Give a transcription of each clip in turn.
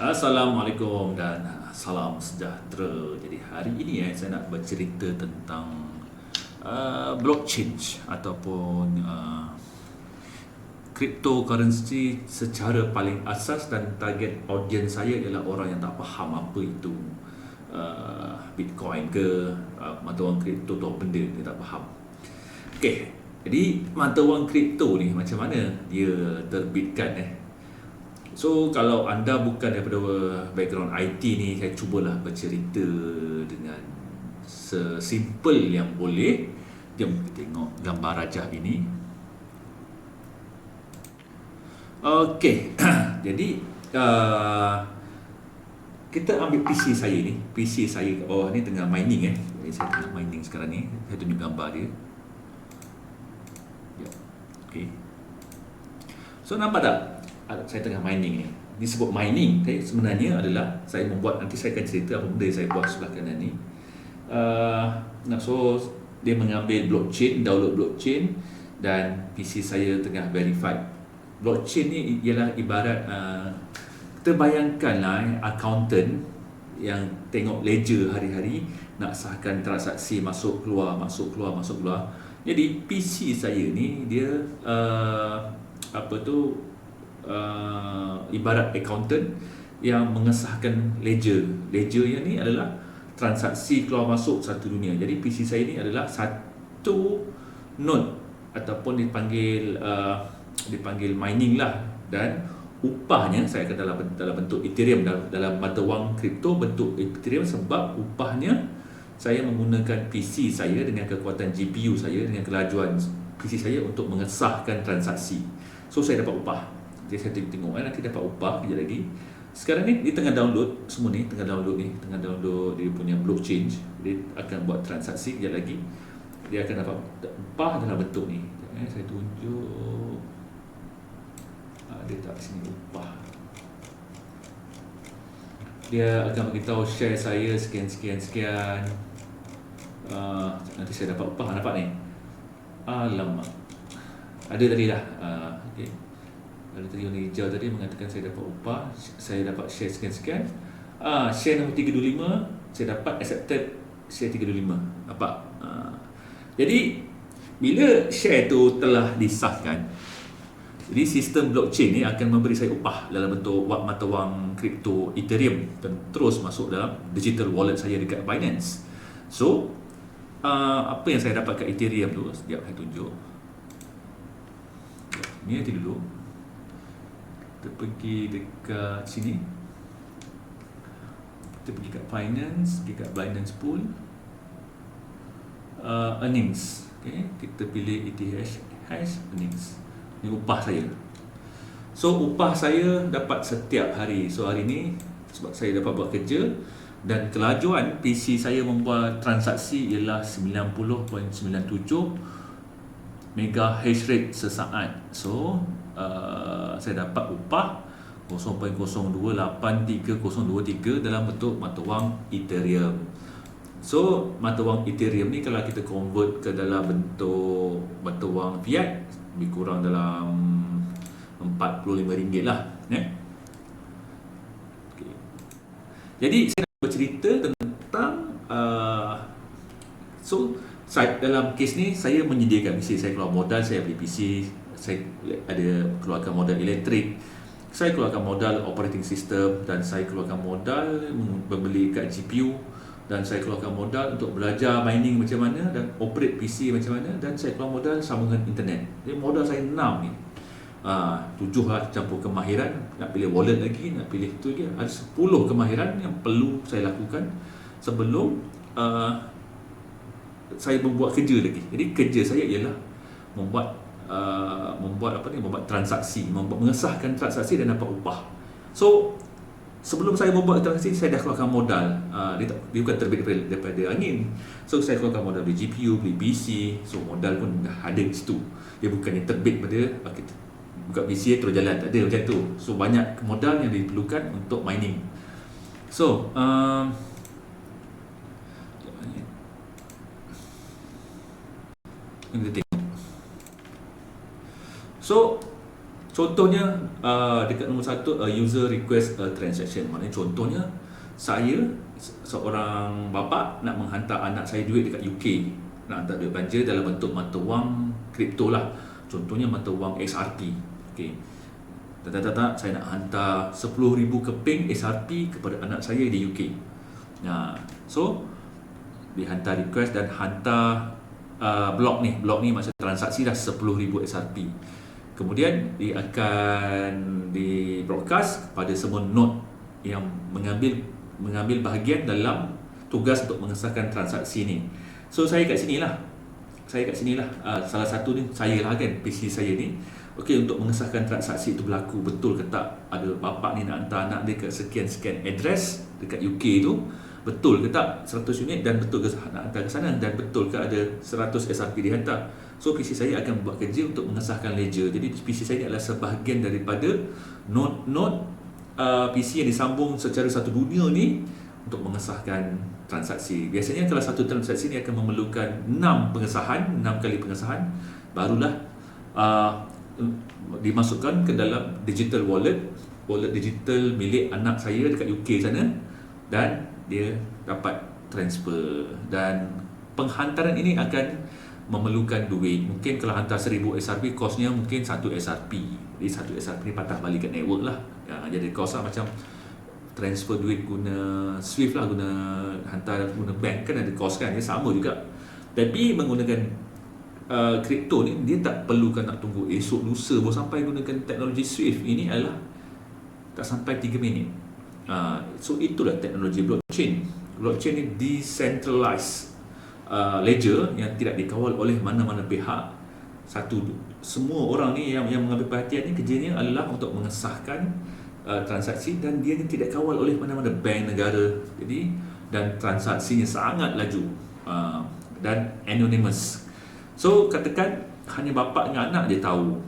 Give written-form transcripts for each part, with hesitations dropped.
Assalamualaikum dan salam sejahtera. Jadi hari ini saya nak bercerita tentang blockchain ataupun cryptocurrency secara paling asas, dan target audience saya ialah orang yang tak faham apa itu Bitcoin ke mata wang kripto atau benda dia tak faham. Okey, jadi mata wang kripto ni macam mana dia terbitkan. So kalau anda bukan daripada background IT ni, saya cubalah bercerita dengan sesimple yang boleh. Jom kita tengok gambar rajah ini. Okey, jadi kita ambil PC saya ni. PC saya kat bawah ni tengah mining. Jadi saya tengah mining sekarang ni. Saya tunjuk gambar dia. Okey. So nampak tak? Saya tengah mining ni. Disebut mining, sebenarnya adalah saya membuat, nanti saya akan cerita apa benda yang saya buat sebelah kanan ni. So dia mengambil blockchain, download blockchain, dan PC saya tengah verified. Blockchain ni ialah ibarat kita bayangkanlah accountant yang tengok ledger hari-hari, nak sahkan transaksi masuk keluar, masuk keluar, masuk keluar. Jadi PC saya ni dia ibarat accountant yang mengesahkan ledger. Ledger yang ni adalah transaksi keluar masuk satu dunia. Jadi PC saya ni adalah satu node ataupun dipanggil mining lah, dan upahnya saya akan dalam bentuk Ethereum, dalam mata wang kripto bentuk Ethereum, sebab upahnya saya menggunakan PC saya dengan kekuatan GPU saya, dengan kelajuan PC saya untuk mengesahkan transaksi. So saya dapat upah. Jadi saya tengok nanti dapat upah kejap lagi. Sekarang ni dia tengah download semua ni, tengah download dia punya blockchain. Dia akan buat transaksi kejap lagi. Dia akan dapat upah dalam bentuk ni. Saya tunjuk. Dia tak sini upah. Dia akan beritahu share saya sekian. Nanti saya dapat upah, nampak ni. Alamak. Ada tadi dah. Okey. Ada tadi warna hijau tadi mengatakan saya dapat upah, saya dapat share sekian. Share nombor 325, saya dapat accepted share 325. Nampak? Jadi bila share tu telah disahkan, jadi sistem blockchain ni akan memberi saya upah dalam bentuk mata wang kripto Ethereum, dan terus masuk dalam digital wallet saya dekat Binance. So apa yang saya dapat kat Ethereum tu, sekejap saya tunjuk. Ni nanti dulu. Kita pergi dekat sini. Kita pergi kat finance, pergi kat Binance Pool. Earnings. Okay, kita pilih ETH earnings. Ini upah saya. So upah saya dapat setiap hari. So hari ni sebab saya dapat buat kerja, dan kelajuan PC saya membuat transaksi ialah 90.97 mega hash rate sesaat. So saya dapat upah 0.028303 dalam bentuk mata wang Ethereum. So mata wang Ethereum ni kalau kita convert ke dalam bentuk mata wang fiat, lebih kurang dalam RM45 lah. Okay. Jadi saya nak bercerita tentang dalam kes ni saya menyediakan PC. Saya keluar modal, saya beli PC, saya ada keluarkan modal elektrik, saya keluarkan modal operating system, dan saya keluarkan modal membeli kat GPU, dan saya keluarkan modal untuk belajar mining macam mana dan operate PC macam mana, dan saya keluar modal sambungan internet. Jadi modal saya 6 ni. 7 lah campur kemahiran, nak pilih wallet lagi, nak pilih tu lagi. Ada 10 kemahiran yang perlu saya lakukan sebelum saya membuat kerja lagi. Jadi kerja saya ialah membuat transaksi, mengesahkan transaksi dan dapat upah. So sebelum saya membuat transaksi, saya dah keluarkan modal. Dia bukan terbit daripada angin. So saya keluarkan modal beli GPU, beli PC. So modal pun dah ada di situ. Dia bukannya terbit pada buka PC terus jalan, tak ada macam tu. So banyak modal yang diperlukan untuk mining. So kita tengok. So Contohnya dekat nombor 1, user request a transaction. Maknanya contohnya saya seorang bapa nak menghantar anak saya duit dekat UK, nak hantar duit belanja dalam bentuk mata wang kripto lah. Contohnya mata wang XRP. Okey. Saya nak hantar 10,000 keping XRP kepada anak saya di UK. So dihantar request dan hantar blok ni macam transaksi dah 10,000 XRP. Kemudian dia akan di broadcast kepada semua node yang mengambil bahagian dalam tugas untuk mengesahkan transaksi ni. So saya kat sini lah. Salah satu ni saya lah kan, PC saya ni. Okey, untuk mengesahkan transaksi itu berlaku betul ke tak, ada bapa ni nak hantar anak dia ke sekian-sekian address dekat UK tu, betul ke tak 100 unit, dan betul ke nak hantar ke sana, dan betul ke ada 100 SRP dihantar. So PC saya akan buat kerja untuk mengesahkan ledger. Jadi PC saya ni adalah sebahagian daripada node PC yang disambung secara satu dunia ni untuk mengesahkan transaksi. Biasanya kalau satu transaksi ni akan memerlukan 6 kali pengesahan, barulah dimasukkan ke dalam digital wallet digital milik anak saya dekat UK sana, dan dia dapat transfer. Dan penghantaran ini akan memerlukan duit. Mungkin kalau hantar 1000 SRP, kosnya mungkin 1 SRP. Jadi 1 SRP patah balik kat network lah. Jadi kos lah, macam transfer duit guna Swift lah, guna hantar guna bank kan ada kos kan, dia sama juga. Tapi menggunakan kripto ni, dia tak perlukan nak tunggu esok lusa baru sampai gunakan teknologi Swift. Ini adalah tak sampai 3 minit. So itulah teknologi blockchain. Blockchain ni decentralized ledger yang tidak dikawal oleh mana-mana pihak. Semua orang ni yang mengambil perhatian ni, kerjanya adalah untuk mengesahkan transaksi, dan dia ni tidak kawal oleh mana-mana bank negara. Jadi, dan transaksinya sangat laju dan anonymous. So katakan hanya bapa dengan anak dia tahu,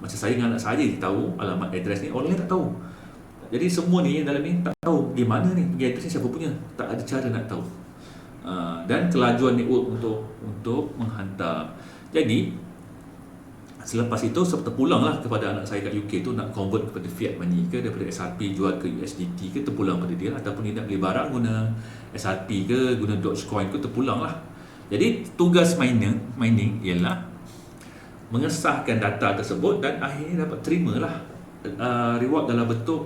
macam saya dengan anak saya dia tahu alamat address ni, orang lain tak tahu. Jadi semua ni yang dalam ni tak tahu di mana ni pergi address ni, siapa punya, tak ada cara nak tahu. Dan kelajuan network untuk menghantar. Jadi selepas itu terpulanglah kepada anak saya kat UK tu nak convert kepada fiat money ke, daripada SRP jual ke USDT ke, terpulang pada dia, ataupun dia nak beli barang guna SRP ke, guna Dogecoin ke, terpulang lah. Jadi tugas mining ialah mengesahkan data tersebut dan akhirnya dapat terimalah reward dalam bentuk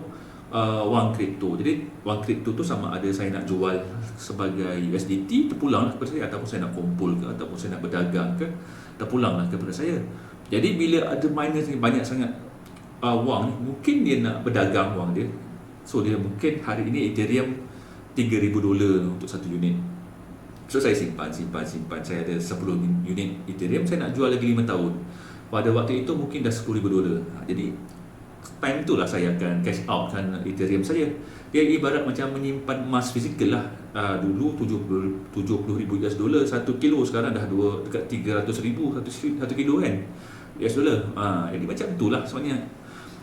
wang kripto. Jadi wang kripto tu sama ada saya nak jual sebagai USDT, terpulanglah kepada saya, ataupun saya nak kumpul ke, ataupun saya nak berdagang ke, terpulanglah kepada saya. Jadi bila ada miners ni banyak sangat wang ni, mungkin dia nak berdagang wang dia. So dia mungkin hari ini Ethereum $3,000 untuk satu unit. So saya simpan. Saya ada 10 unit Ethereum, saya nak jual lagi 5 tahun. Pada waktu itu mungkin dah $10,000. Jadi time itulah saya akan cash out kan Ethereum saya. Dia ibarat macam menyimpan emas fizikal lah. Dulu $70,000 $1 kilo, sekarang dah dekat $300,000 1 kilo kan US dollar. Jadi macam itulah sebenarnya.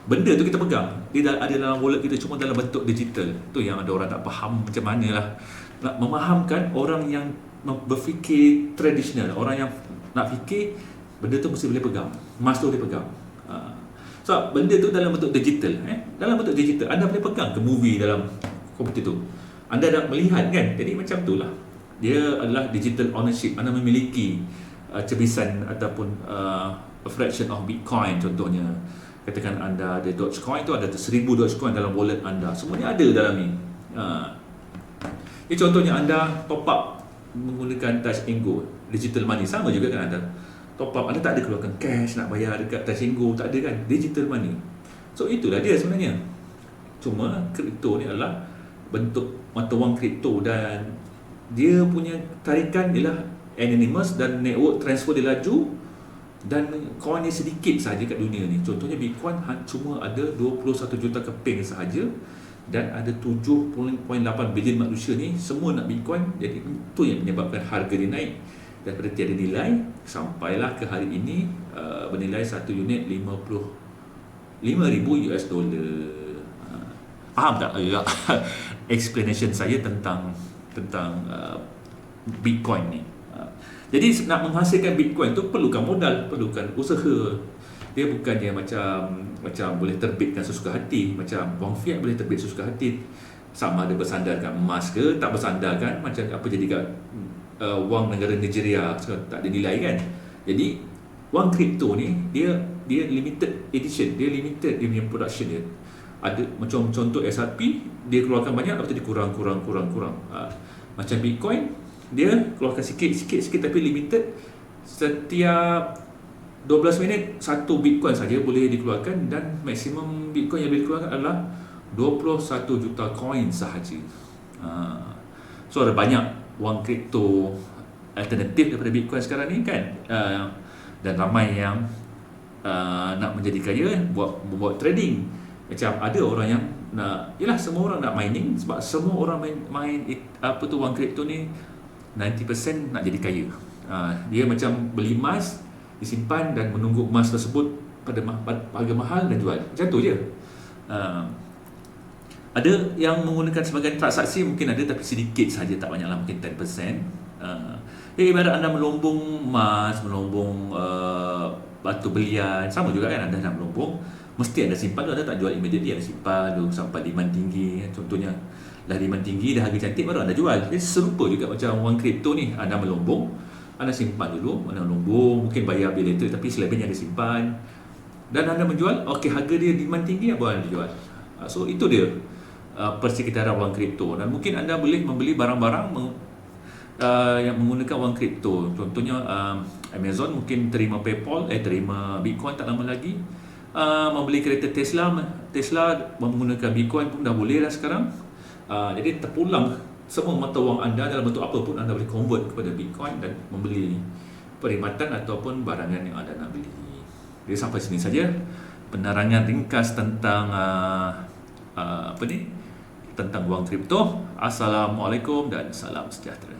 Benda tu kita pegang, dia ada dalam wallet kita, cuma dalam bentuk digital. Tu yang ada orang tak faham macam mana lah nak memahamkan orang yang berfikir tradisional, orang yang nak fikir benda tu mesti boleh pegang, emas tu boleh pegang. So benda tu dalam bentuk digital, dalam bentuk digital anda boleh pegang ke movie dalam komputer tu, anda dah melihat kan. Jadi macam tu lah, dia adalah digital ownership. Anda memiliki cebisan ataupun a fraction of Bitcoin contohnya. Katakan anda ada Dogecoin tu, ada 1000 Dogecoin dalam wallet anda, semuanya ada dalam ni. Ini contohnya anda top up menggunakan Touch 'n Go, digital money, sama juga kan, anda top up, anda tak ada keluarkan cash nak bayar dekat Touch 'n Go, tak ada kan, digital money. So itulah dia sebenarnya. Cuma kripto ni adalah bentuk mata wang kripto, dan dia punya tarikan ialah anonymous, dan network transfer dia laju, dan coin ni sedikit saja kat dunia ni. Contohnya Bitcoin cuma ada 21 juta keping sahaja, dan ada 7.8 bilion manusia ni semua nak Bitcoin. Jadi itu yang menyebabkan harga dia naik daripada tiada nilai sampailah ke hari ini bernilai satu unit $55,000. Faham tak explanation saya tentang Bitcoin ni? Jadi nak menghasilkan Bitcoin tu perlukan modal, perlukan usaha. Dia bukannya macam boleh terbitkan sesuka hati. Macam wang fiat boleh terbit sesuka hati, sama ada bersandarkan emas ke, tak bersandarkan, macam apa jadi kat wang negara Nigeria sekarang tak ada nilai kan. Jadi wang kripto ni dia limited edition, dia limited dia punya production dia. Ada macam contoh SRP, dia keluarkan banyak, lepas tu dia kurang. Macam Bitcoin, dia keluarkan sikit tapi limited. Setiap 12 minit satu Bitcoin saja boleh dikeluarkan, dan maksimum Bitcoin yang boleh dikeluarkan adalah 21 juta coin sahaja. So ada banyak wang kripto alternatif daripada Bitcoin sekarang ni kan. Dan ramai yang nak menjadikannya buat trading. Macam ada orang yang nak, yalah, semua orang nak mining, sebab semua orang main apa tu wang kripto ni 90% nak jadi kaya. Dia macam beli emas, disimpan dan menunggu emas tersebut pada harga mahal dan jual. Macam tu je. Ada yang menggunakan sebagai transaksi, mungkin ada, tapi sedikit saja, tak banyaklah, mungkin 10%. Ibarat anda melombong emas, melombong batu belian, sama juga kan. Anda nak melombong, mesti anda simpan dulu, anda tak jual immediately, anda simpan dulu sampai demand tinggi. Contohnya dah demand tinggi, dah harga cantik, baru anda jual. Jadi serupa juga macam wang kripto ni. Anda melombong, anda simpan dulu, anda melombong, mungkin bayar bil later, tapi selebihnya anda simpan. Dan anda menjual, okey, harga dia demand tinggi, baru anda jual. So itu dia persekitaran wang kripto. Dan mungkin anda boleh membeli barang-barang yang menggunakan wang kripto. Contohnya Amazon mungkin terima PayPal, terima Bitcoin tak lama lagi. Membeli kereta Tesla menggunakan Bitcoin pun dah boleh dah sekarang. Jadi terpulang semua mata wang anda dalam bentuk apa pun, anda boleh convert kepada Bitcoin dan membeli perkhidmatan ataupun barangan yang anda nak beli. Jadi sampai sini saja penerangan ringkas tentang tentang wang kripto. Assalamualaikum dan salam sejahtera.